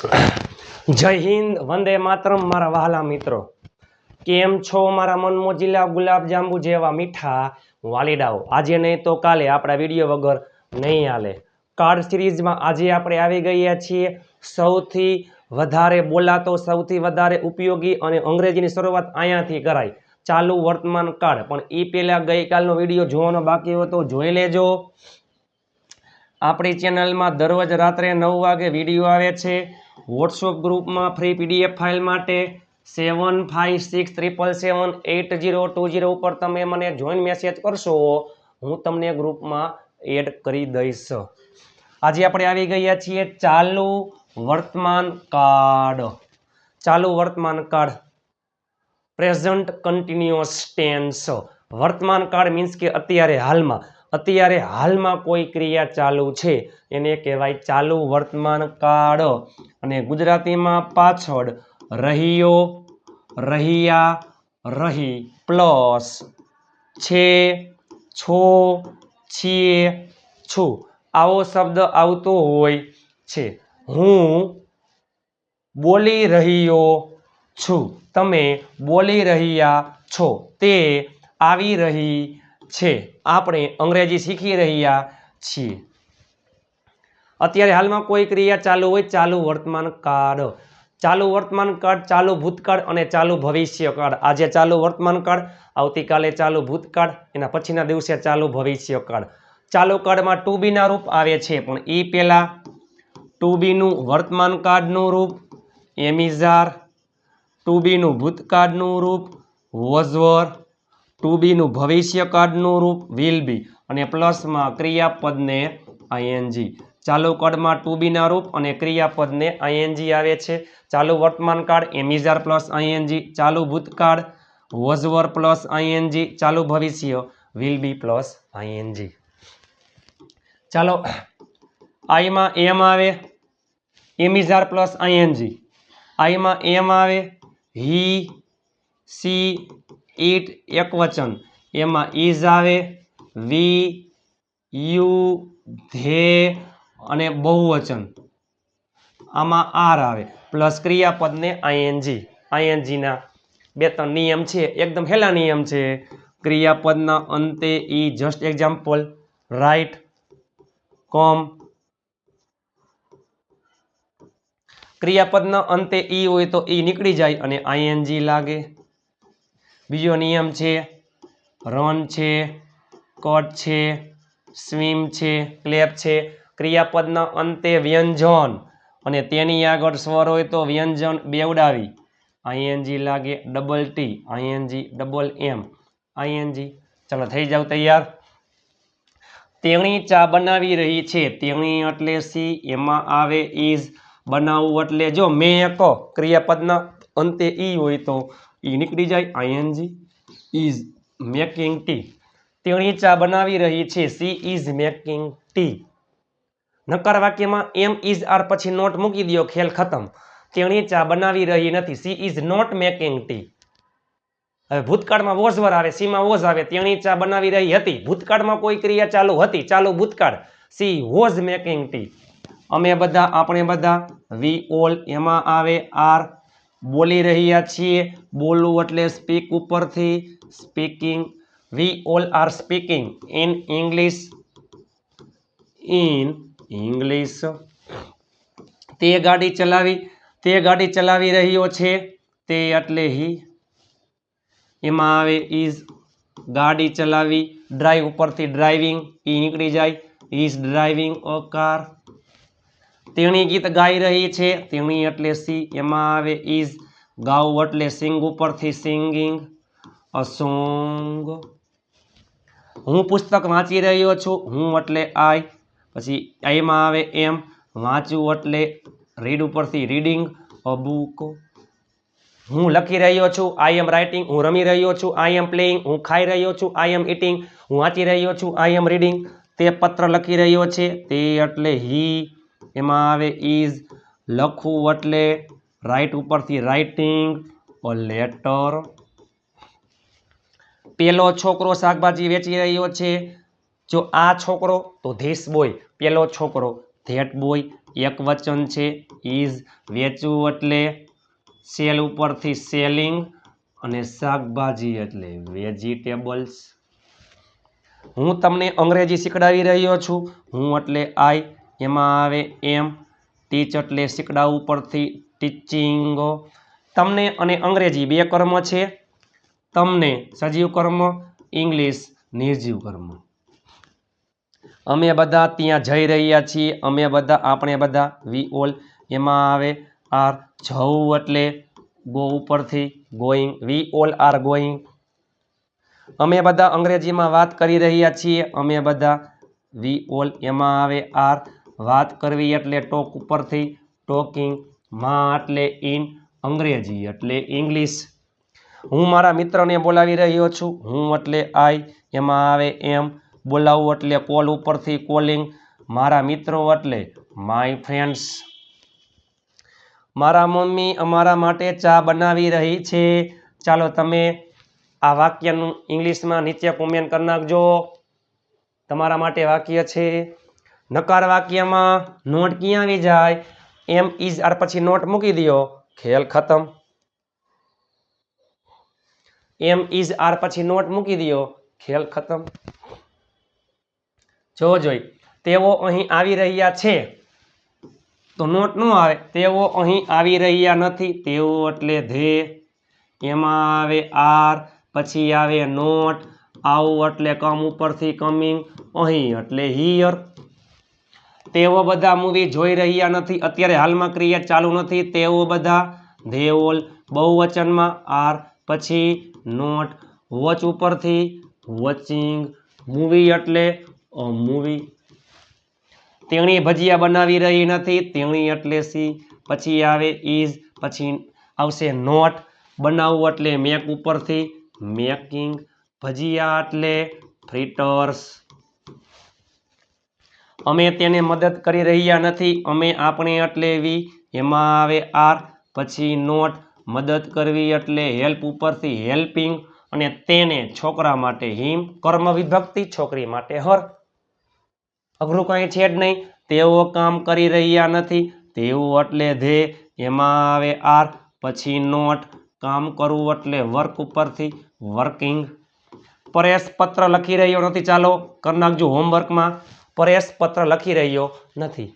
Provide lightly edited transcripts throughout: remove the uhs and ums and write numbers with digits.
જય હિન્દ, વંદે માતરમ મારા વહાલા મિત્રો, કેમ છો મારા મનમોજીલા ગુલાબ જાંબુ જેવા મીઠા વાલીડાઓ। આજે નહીં તો કાલે આપણા વિડીયો વગર નહીં હાલે। કાર્ડ સિરીઝમાં આજે આપણે આવી ગયા છીએ સૌથી વધારે બોલાતો, સૌથી વધારે ઉપયોગી અને અંગ્રેજીની શરૂઆત અહીંયાથી કરાય ચાલુ વર્તમાન કાળ। પણ એ પહેલા ગઈકાલનો વિડીયો જોવાનો બાકી હોય તો જોઈ લેજો। આપણી ચેનલમાં દરરોજ રાત્રે 9 વાગે વિડીયો આવે છે। વોટ્સઅપ ગ્રુપમાં ફ્રી પીડીએફ ફાઇલ માટે 7567778020 ઉપર તમે મને જોઈન મેસેજ કરશો, હું તમને ગ્રુપમાં એડ કરી દઈશ। આજે આપણે આવી ગયા છીએ ચાલુ વર્તમાન કાળ। ચાલુ વર્તમાન કાળ, પ્રેઝન્ટ કન્ટિન્યુઅસ ટેન્સ। વર્તમાન કાળ મીન્સ કે અત્યારે હાલમાં કોઈ ક્રિયા ચાલુ છે એને કહેવાય ચાલુ વર્તમાન કાળ। અને ગુજરાતીમાં પાછળ રહ્યો, રહ્યા, રહી પ્લસ છે, છો, છીએ, છું આવો શબ્દ આવતો હોય છે। હું બોલી રહ્યો છું, તમે બોલી રહ્યા છો, તે આવી રહી છે, આપણે અંગ્રેજી શીખી રહ્યા છીએ। અત્યારે હાલમાં કોઈ ક્રિયા ચાલુ હોય ચાલુ વર્તમાન કાળ। ચાલુ વર્તમાન કાળ, ચાલુ ભૂતકાળ અને ચાલુ ભવિષ્યકાળ। આજે ચાલુ વર્તમાન કાળ, આવતીકાલે ચાલુ ભૂતકાળ, એના પછીના દિવસે ચાલુ ભવિષ્યકાળ। ચાલુ કાળમાં ટુ બી ના રૂપ આવે છે, પણ એ પહેલા ટુ બી નું વર્તમાન કાળનું રૂપ એમ ઇઝ આર, ટુ બી નું ભૂતકાળનું રૂપ વોઝ વર, ટુ બી નું ભવિષ્યકાળનું રૂપ વિલ બી, અને પ્લસમાં ક્રિયાપદને આઈએનજી। ચાલુ કાળમાં ટુ બી ના રૂપ અને ક્રિયાપદને આઈએનજી આવે છે। ચાલુ વર્તમાન કાળ એમ ઇઝ આર પ્લસ આઈએનજી, ચાલુ ભૂતકાળ વોઝ વર પ્લસ આઈએનજી, ચાલુ ભવિષ્ય વિલ બી પ્લસ આઈએનજી। ચાલો, આઈમાં એમ આવે, એમ ઇઝ આર પ્લસ આઈએનજી, આઈમાં એમ આવે, હી, સી, ઇટ એકવચન, એમાં ઇઝ આવે, વી, યુ, ધે અને બહુવચન, આમાં આર આવે પ્લસ ક્રિયાપદને આઈએનજી। આઈએનજીના 2-3 નિયમ છે, એકદમ હેલા નિયમ છે। ક્રિયાપદના અંતે ઈ, જસ્ટ એક્ઝામ્પલ રાઈટ, કમ। ક્રિયાપદના અંતે ઈ હોય તો ઈ નીકળી જાય અને આઈએનજી લાગે। બીજો નિયમ છે રન છે, કટ છે, સ્વિમ છે, ક્લેપ છે। ક્રિયાપદના અંતે વ્યંજન અને તેની આગળ સ્વર હોય તો વ્યંજન બેવડાવી આઈએનજી લાગે। Double T ING, double M ING. ચાલો થઈ જાવ તૈયાર। તેણી ચા બનાવી રહી છે, તેણી એટલે સી, એમાં આવે ઇઝ, બનાવવું એટલે જો મેં કહો ક્રિયાપદના અંતે ઈ હોય તો ઈ નીકળી જાય આઈએનજી। ઇઝ મેકિંગ ટી, તેણી ચા બનાવી રહી છે, સી ઇઝ મેકિંગ ટી। નકાર વાક્યમાં એમ ઇઝ આર પછી નોટ મૂકી દો, ખેલ ખતમ। તેણી ચા બનાવી રહી નથી, she is not making tea. હવે ભૂતકાળમાં વોઝ વર આવે, સી માં વોઝ આવે, તેણી ચા બનાવી રહી હતી, ભૂતકાળમાં કોઈ ક્રિયા ચાલુ હતી, ચાલુ ભૂતકાળ, સી વોઝ મેકિંગ ટી। અમે બધા, આપણે બધા, વી ઓલ, એમાં આવે આર, બોલી રહ્યા છીએ, બોલવું એટલે સ્પીક ઉપરથી speaking, we all are speaking in English, in English. તે ગાડી ચલાવી રહ્યો છે, તે એટલે હી, એમાં આવે ઇઝ, ગાડી ચલાવી, ડ્રાઈવ ઉપરથી ડ્રાઇવિંગ, ઈ નીકળી જાય, ઇઝ ડ્રાઇવિંગ અ કાર। તેણી ગીત ગાઈ રહી છે, તેણી એટલે સી, એમાં આવે ઇઝ, ગાવું એટલે સિંગ ઉપરથી સિંગિંગ અ સોંગ। હું પુસ્તક વાંચી રહ્યો છું, હું એટલે આઈ, પછી આઈમાં આવે એમ, વાંચવું એટલે રીડ ઉપરથી રીડિંગ અ બુક। હું લખી રહ્યો છું, આઈ એમ રાઇટિંગ, હું રમી રહ્યો છું, આઈ એમ પ્લેઇંગ, હું ખાઈ રહ્યો છું, આઈ એમ ઇટિંગ, હું વાંચી રહ્યો છું, આઈ એમ રીડિંગ। તે પત્ર લખી રહ્યો છે, તે એટલે હી, એમાં આવે ઇઝ, લખવું એટલે રાઇટ ઉપરથી રાઇટિંગ અ લેટર। પેલો છોકરો શાકભાજી વેચી રહ્યો છે, જો આ છોકરો તો ધીસ બોય, પેલો છોકરો, ધેટ બોય એક વચન છે. ઇઝ વેચવું એટલે સેલ ઉપરથી સેલિંગ અને શાકભાજી એટલે વેજીટેબલ્સ. હું તમને અંગ્રેજી શીખડાવી રહ્યો છું. હું એટલે આઈ, એમાં આવે એમ. ટીચ એટલે શીખડાવવું પરથી ટીચિંગ. તમને અને અંગ્રેજી બે કર્મ છે. તમને સજીવ કર્મ, ઇંગ્લિશ નિર્જીવ કર્મ. અમે બધા ત્યાં જઈ રહ્યા છીએ. અમે બધા, આપણે બધા, વી ઓલ, એમાં આવે આર. જવું એટલે ગો ઉપરથી going, we all are going. અમે બધા અંગ્રેજીમાં વાત કરી રહ્યા છીએ. અમે બધા, વી ઓલ, એમાં આવે આર. વાત કરવી એટલે ટોક ઉપરથી ટોકિંગ. માં એટલે ઇન, અંગ્રેજી એટલે ઇંગ્લિશ. હું મારા મિત્રને બોલાવી રહ્યો છું. હું એટલે આઈ, એમાં આવે એમ. બોલાવવું એટલે કોલ ઉપરથી કોલિંગ. મારા મિત્રો એટલે માય ફ્રેન્ડ્સ. મારા મમ્મી અમારા માટે ચા બનાવી રહી છે. ચાલો તમે આ વાક્યનું ઇંગ્લિશમાં નીચે કોમેન્ટ કરી નાખજો. તમારા માટે વાક્ય છે. નકાર વાક્યમાં નોટ ક્યાં આવી જાય? એમ ઇઝ આર પછી નોટ મૂકી દો, ખેલ ખતમ. એમ ઇઝ આર પછી નોટ મૂકી દો, ખેલ ખતમ. જો જોઈ, તેઓ અહીં આવી રહ્યા છે તો નોટ ન આવે. તેઓ અહીં આવી રહ્યા નથી. તેઓ એટલે ધે, એમાં આવે આર, પછી આવે નોટ. આવું એટલે કમ ઉપરથી કમિંગ. અહીં એટલે હિયર. તેઓ બધા મૂવી જોઈ રહ્યા નથી. અત્યારે હાલમાં ક્રિયા ચાલુ નથી. તેઓ બધા, ધે ઓલ, બહુવચનમાં આર, પછી નોટ. વોચ ઉપરથી વોચિંગ. મૂવી એટલે મૂવી. તેણી ભજીયા બનાવી રહી નથી. તેણી એટલે સી, પછી આવે ઇઝ, પછી આવશે નોટ. બનાવવું એટલે મેક ઉપરથી મેકિંગ. ભજીયા એટલે ફ્રીટર્સ. અમે તેને મદદ કરી રહ્યા નથી. અમે, આપણે એટલે વી, એમાં આવે આર, પછી નોટ. મદદ કરવી એટલે હેલ્પ ઉપરથી હેલ્પિંગ. અને તેને, છોકરા માટે હિમ, કર્મ વિભક્તિ, છોકરી માટે હર. અઘરું કંઈ છે જ નહીં. તેઓ કામ કરી રહ્યા નથી. તેઓ એટલે ધે, એમાં આવે આર, પછી નોટ. કામ કરવું એટલે વર્ક ઉપરથી વર્કિંગ. પરેશ પત્ર લખી રહ્યો નથી. ચાલો કરી નાખજો હોમવર્કમાં. પરેશ પત્ર લખી રહ્યો નથી.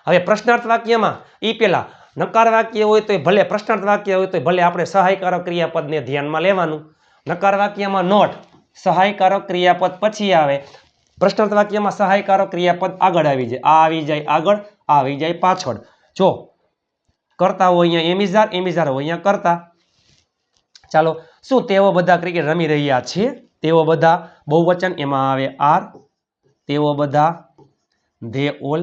હવે પ્રશ્નાર્થ વાક્યમાં એ પેલા નકાર વાક્ય હોય તો ભલે, પ્રશ્નાર્થ વાક્ય હોય તો ભલે આપણે સહાયકારક ક્રિયાપદને ધ્યાનમાં લેવાનું. નકાર વાક્યમાં નોટ, સહાયકારક ક્રિયાપદ પછી આવે. પ્રશ્નાર્થ વાક્યમાં સહાયકારક ક્રિયાપદ આગળ આવી જાય. આ આવી જાય આગળ, આ આવી જાય પાછળ. જો કરતા હોય અહીંયા એમિઝાર, એમિઝાર હોય અહીંયા કરતા. ચાલો, શું તેઓ બધા ક્રિકેટ રમી રહ્યા છે? તેઓ બધા, બહુવચન, એમાં આવે આર. તેઓ બધા, ધે ઓલ.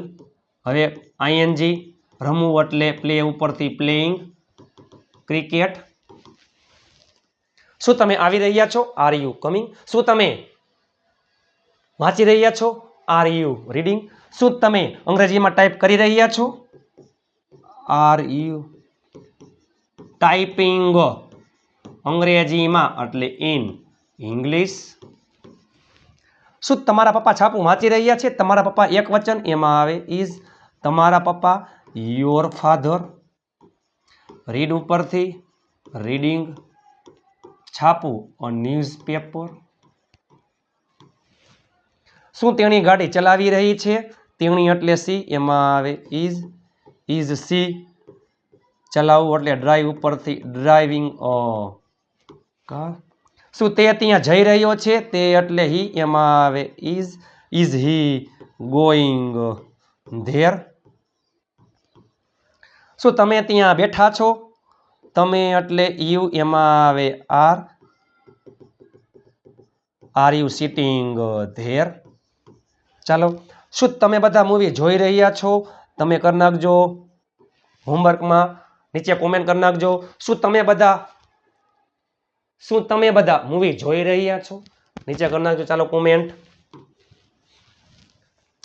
હવે આઈએનજી, રમવું એટલે પ્લે ઉપરથી પ્લેઇંગ, ક્રિકેટ. શું તમે આવી રહ્યા છો? Are you coming. શું તમે વાંચી રહ્યા છો? Are you reading. શું તમે અંગ્રેજીમાં ટાઈપ કરી રહ્યા છો? આર યુ ટાઈપિંગ અંગ્રેજીમાં એટલે ઇન ઇંગ્લિશ. શું તમારા પપ્પા છાપું વાંચી રહ્યા છે? તમારા પપ્પા એક વચન, એમાં આવે ઇઝ. તમારા પપ્પા, યોર ફાધર. રીડ ઉપરથી રીડિંગ. છાપું ન્યૂઝપેપર. શું તેણી ગાડી ચલાવી રહી છે? તેણી એટલે સી, એમાં આવે ઇઝ. Is C. ચલાવવું એટલે ડ્રાઈવ ઉપરથી ડ્રાઇવિંગ કાર. શું તે ત્યાં જઈ રહ્યો છે? તે એટલે હી, એમાં આવે is. Is he going there? શું તમે ત્યાં બેઠા છો? તમે એટલે યુ, એમાં આવે are. Are you sitting there? ચાલો, શું તમે બધા મૂવી જોઈ રહ્યા છો? તમે કરી નાખજો હોમવર્કમાં, નીચે કોમેન્ટ કરી નાખજો. શું તમે બધા મૂવી જોઈ રહ્યા છો? નીચે કરી નાખજો. ચાલો કોમેન્ટ.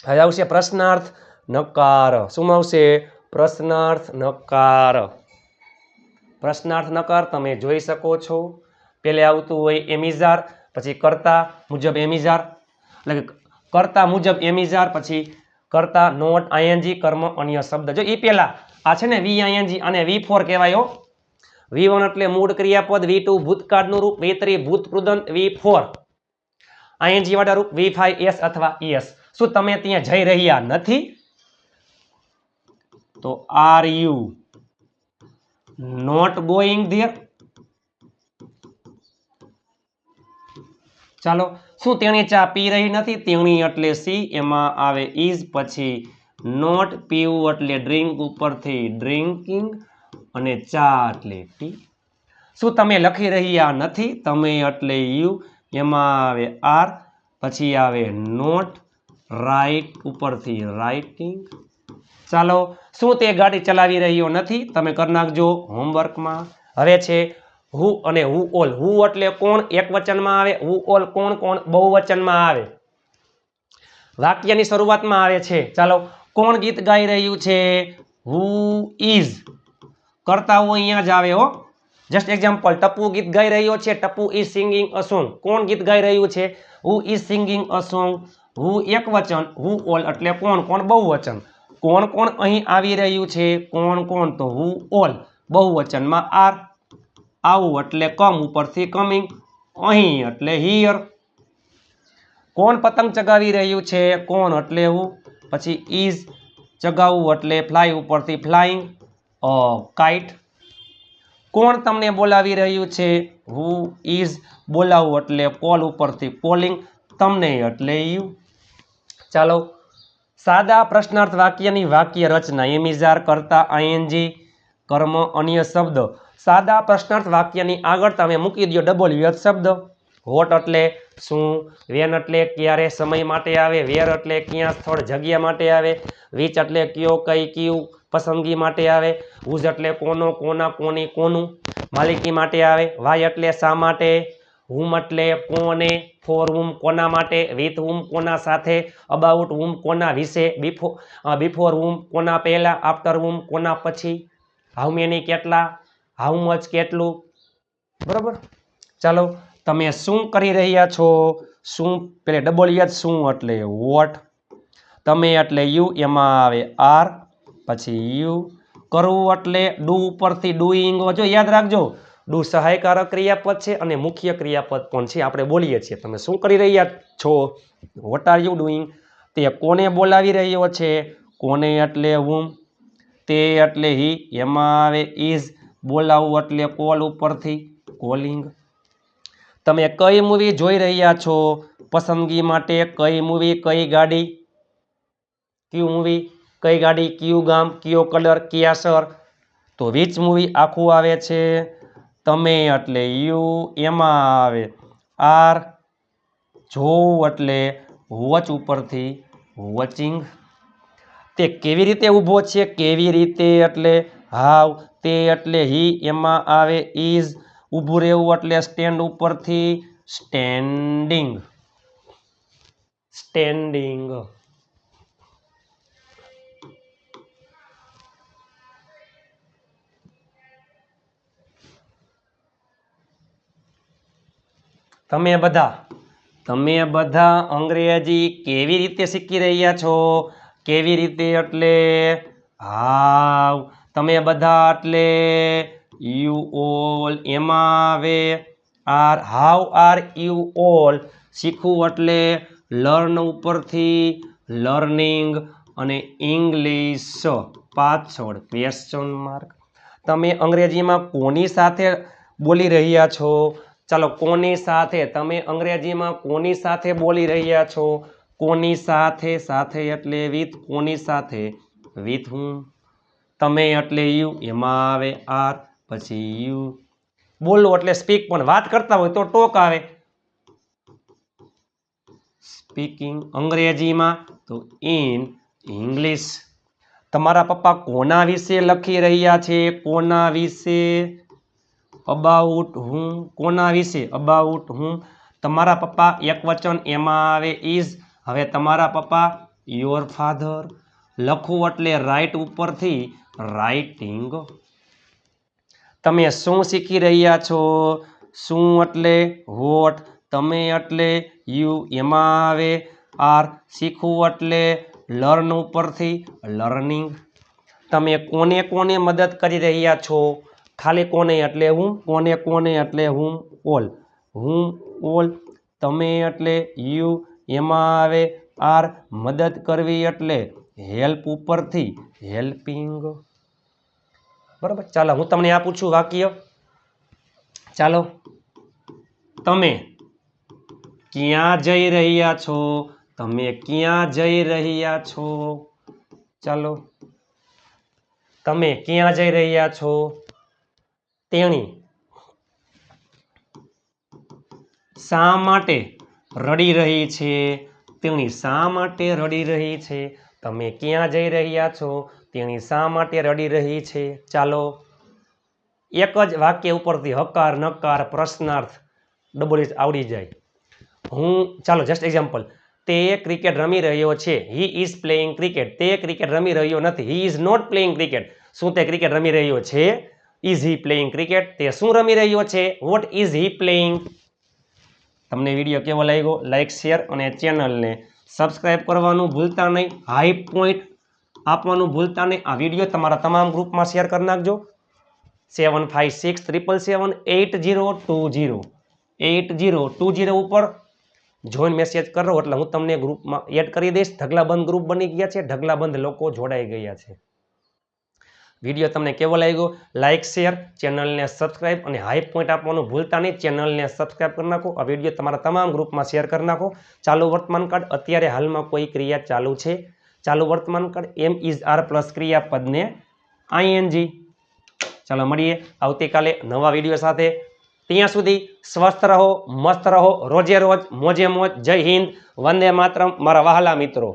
હવે આવશે પ્રશ્નાર્થ નકાર. શું આવશે? પ્રશ્નાર્થ નકાર. પ્રશ્નાર્થ નકાર તમે જોઈ શકો છો. પહેલે આવતું હોય એમિઝાર, પછી કર્તા મુજબ એમિઝાર, એટલે કે કર્તા મુજબ એમિઝાર, પછી કરતા નોટ આઈએનજી કર્મ અન્ય શબ્દ. જો એ પહેલા આ છે ને વી આઈએનજી અને V4 કહેવાય હો. V1 એટલે મૂળ ક્રિયાપદ, V2 ભૂતકાળનું રૂપ, V3 ભૂતકૃદંત, V4 આઈએનજી વાળા રૂપ, V5 S અથવા ES. શું તમે ત્યાં જઈ રહ્યા નથી? તો are you not going there? ચાલો, શું તેણી ચા પી રહી નથી? તેણી એટલે સી, એમાં આવે ઇઝ, પછી નોટ, પીવું એટલે ડ્રિંક ઉપરથી ડ્રિંકિંગ, અને ચા એટલે ટી. શું તમે લખી રહ્યા નથી? તમે એટલે યુ, એમાં આવે આર, પછી આવે નોટ, રાઇટ ઉપરથી રાઇટિંગ. ચાલો, શું તે ગાડી ચલાવી રહ્યો નથી? તમે કરી નાખજો હોમવર્કમાં. હવે છે હુ અને હુ ઓલ. હુ એટલે કોણ એક વચનમાં આવે, હુ ઓલ કોણ કોણ બહુવચનમાં આવે. વાક્યની શરૂઆતમાં આવે છે. ચાલો, કોણ ગીત ગાઈ રહ્યું છે? Who is. કરતાઓ અહીંયા જ આવે હો. જસ્ટ એક્ઝામ્પલ, ટપુ ગીત ગાઈ રહ્યો છે. Tapu is singing a song. કોણ ગીત ગાઈ રહ્યું છે? Who is singing a song. હુ એક વચન, હુ ઓલ એટલે કોણ કોણ બહુવચન. કોણ કોણ અહીં આવી રહ્યું છે? કોણ કોણ, તો હુ ઓલ બહુવચનમાં આર. આવું એટલે કમ ઉપરથી કમિંગ, અહીં એટલે હિયર. કોણ પતંગ ચગાવી રહ્યું છે? કોણ એટલે હુ, પછી ઇઝ ચગાવવું એટલે ફ્લાય ઉપરથી ફ્લાઇંગ, કાઇટ. કોણ તમને બોલાવી રહ્યું છે? હુ ઇઝ બોલાવવું એટલે કોલ ઉપરથી કોલિંગ, તમને એટલે યુ. ચાલો, સાદા પ્રશ્નાર્થ વાક્યની વાક્ય રચના. એમિઝાર કરતા આઈએનજી કર્મ અન્ય શબ્દ. સાદા પ્રશ્નાર્થ વાક્યની આગળ તમે મૂકી દો ડબલ્યુ શબ્દ. વોટ એટલે શું, વેન એટલે ક્યારે સમય માટે આવે, વેર એટલે ક્યાં સ્થળ જગ્યા માટે આવે, વિચ એટલે કયો કઈ કયું પસંદગી માટે આવે, હુઝ એટલે કોનો કોના કોની કોનું માલિકી માટે આવે, વાય એટલે શા માટે, હુમ એટલે કોને, ફોર હુમ કોના માટે, વિથ હુમ કોના સાથે, અબાઉટ હુમ કોના વિશે, બિફોર હુમ કોના પહેલા, આફ્ટર હુમ કોના પછી, હાઉ મેની કેટલા, હાઉ મચ કેટલું. બરાબર. ચાલો, તમે શું કરી રહ્યા છો? શું પેલે ડબલ્યુ શું એટલે વોટ, તમે એટલે યુ, એમાં આવે આર, પછી યુ. કરવું એટલે ડુ ઉપરથી ડુઈંગ. જો યાદ રાખજો, ડુ સહાયકારક ક્રિયાપદ છે અને મુખ્ય ક્રિયાપદ પણ છે. આપણે બોલીએ છીએ તમે શું કરી રહ્યા છો, વોટ આર યુ ડુઈંગ. તે કોને બોલાવી રહ્યો છે? કોને એટલે હુમ. તે એટલે હી, એમાં આવે ઇઝ, બોલાવવું એટલે કોલ ઉપરથી કોલિંગ. તમે કઈ મૂવી જોઈ રહ્યા છો? પસંદગી માટે કઈ મૂવી, કઈ ગાડી, કયું મૂવી, કઈ ગાડી, કયું ગામ, કયો કલર, કયા શહેર, તો વિચ મૂવી આખું આવે છે. તમે એટલે યુ, એમાં આવે આર, જોવું એટલે વોચ ઉપરથી વોચિંગ. તે કેવી રીતે ઊભો છે? કેવી રીતે એટલે હાવ, તે એટલે હી, એમાં આવે ઇઝ, ઊભું રહેવું એટલે સ્ટેન્ડ ઉપરથી સ્ટેન્ડિંગ, સ્ટેન્ડિંગ. તમે બધા અંગ્રેજી કેવી રીતે શીખી રહ્યા છો? કેવી રીતે એટલે હાવ. તમે બધા એટલે યુ ઓલ, એમાં આવે are, how are you all. શીખવું એટલે લર્ન ઉપરથી લર્નિંગ, અને ઇંગ્લિશ પાછળ ક્વેશ્ચન માર્ક. તમે અંગ્રેજીમાં કોની સાથે બોલી રહ્યા છો? ચાલો, કોની સાથે, તમે અંગ્રેજીમાં કોની સાથે બોલી રહ્યા છો? કોની સાથે, સાથે એટલે વિથ, કોની સાથે, વિથ હુમ. તમે એટલે યુ, એમાં આવે આર, પછી યુ. બોલવું એટલે સ્પીક, પણ વાત કરતા હોય તો ટોક આવે. સ્પીકિંગ અંગ્રેજીમાં, તો ઇન ઇંગ્લિશ. તમારા પપ્પા કોના વિશે લખી રહ્યા છે? કોના વિશે, અબાઉટ હુમ. કોના વિશે, અબાઉટ હુમ. તમારા પપ્પા એક વચન, એમાં આવે ઇઝ. હવે તમારા પપ્પા યોર ફાધર. લખવું એટલે રાઇટ ઉપરથી રાઇટિંગ. તમે શું શીખી રહ્યા છો? શું એટલે વોટ, તમે એટલે યુ, એમાં આવે આર. શીખવું એટલે લર્ન ઉપરથી લર્નિંગ. તમે કોને કોને મદદ કરી રહ્યા છો? ખાલી કોને એટલે હું, કોને કોને એટલે હું ઓલ. હું ઓલ, તમે એટલે યુ, એમાં આવે આર, મદદ કરવી એટલે હેલ્પ ઉપરથી હેલ્પિંગ. બરાબર. ચાલો હું તમને આ પૂછું વાક્ય. ચાલો, તમે ક્યાં જઈ રહ્યા છો? તમે ક્યાં જઈ રહ્યા છો? ચાલો, તમે ક્યાં જઈ રહ્યા છો? તેણી શા માટે રડી રહી છે? તેણી શા માટે રડી રહી છે? તમે ક્યાં જઈ રહ્યા છો? તેણી શા માટે રડી રહી છે? ચાલો, એક જ વાક્ય ઉપરથી હકાર, નકાર, પ્રશ્નાર્થ ડબલ આવડી જાય. ચાલો જસ્ટ એક્ઝામ્પલ. તે ક્રિકેટ રમી રહ્યો છે. He is playing cricket. તે ક્રિકેટ રમી રહ્યો નથી. He is not playing cricket. શું તે ક્રિકેટ રમી રહ્યો છે? Is he playing cricket? તે શું રમી રહ્યો છે? What is he playing? તમને વિડીયો કેવો લાગ્યો? લાઇક, શેર અને ચેનલને સબસ્ક્રાઇબ કરવાનું ભૂલતા નહીં. હાઈ પોઈન્ટ આપવાનું ભૂલતા નહીં. આ વિડીયો તમારા તમામ ગ્રુપમાં શેર કરી નાખજો. 7567778020 8020 ઉપર જોઈન મેસેજ કરો એટલે હું તમને ગ્રુપમાં એડ કરી દઈશ. ઢગલાબંધ ગ્રુપ બની ગયા છે. ઢગલાબંધ લોકો જોડાઈ ગયા છે. વિડીયો તમને કેવો લાગ્યો? લાઇક, શેર, ચેનલને સબસ્ક્રાઇબ અને હાઈ પોઈન્ટ આપવાનું ભૂલતા નહીં. ચેનલને સબસ્ક્રાઇબ કરી નાખો. આ વિડીયો તમારા તમામ ગ્રુપમાં શેર કરી નાખો. ચાલુ વર્તમાન કાળ અત્યારે હાલમાં કોઈ ક્રિયા ચાલુ છે? ચાલુ વર્તમાન કાળ એમ ઇઝ આર પ્લસ ક્રિયાપદને આઈએનજી. ચાલો મળીએ આવતીકાલે નવા વિડીયો સાથે. ત્યાં સુધી સ્વસ્થ રહો, મસ્ત રહો, રોજે રોજ મોજે મોજ. જય હિન્દ, વંદે માતરમ મારા વહાલા મિત્રો.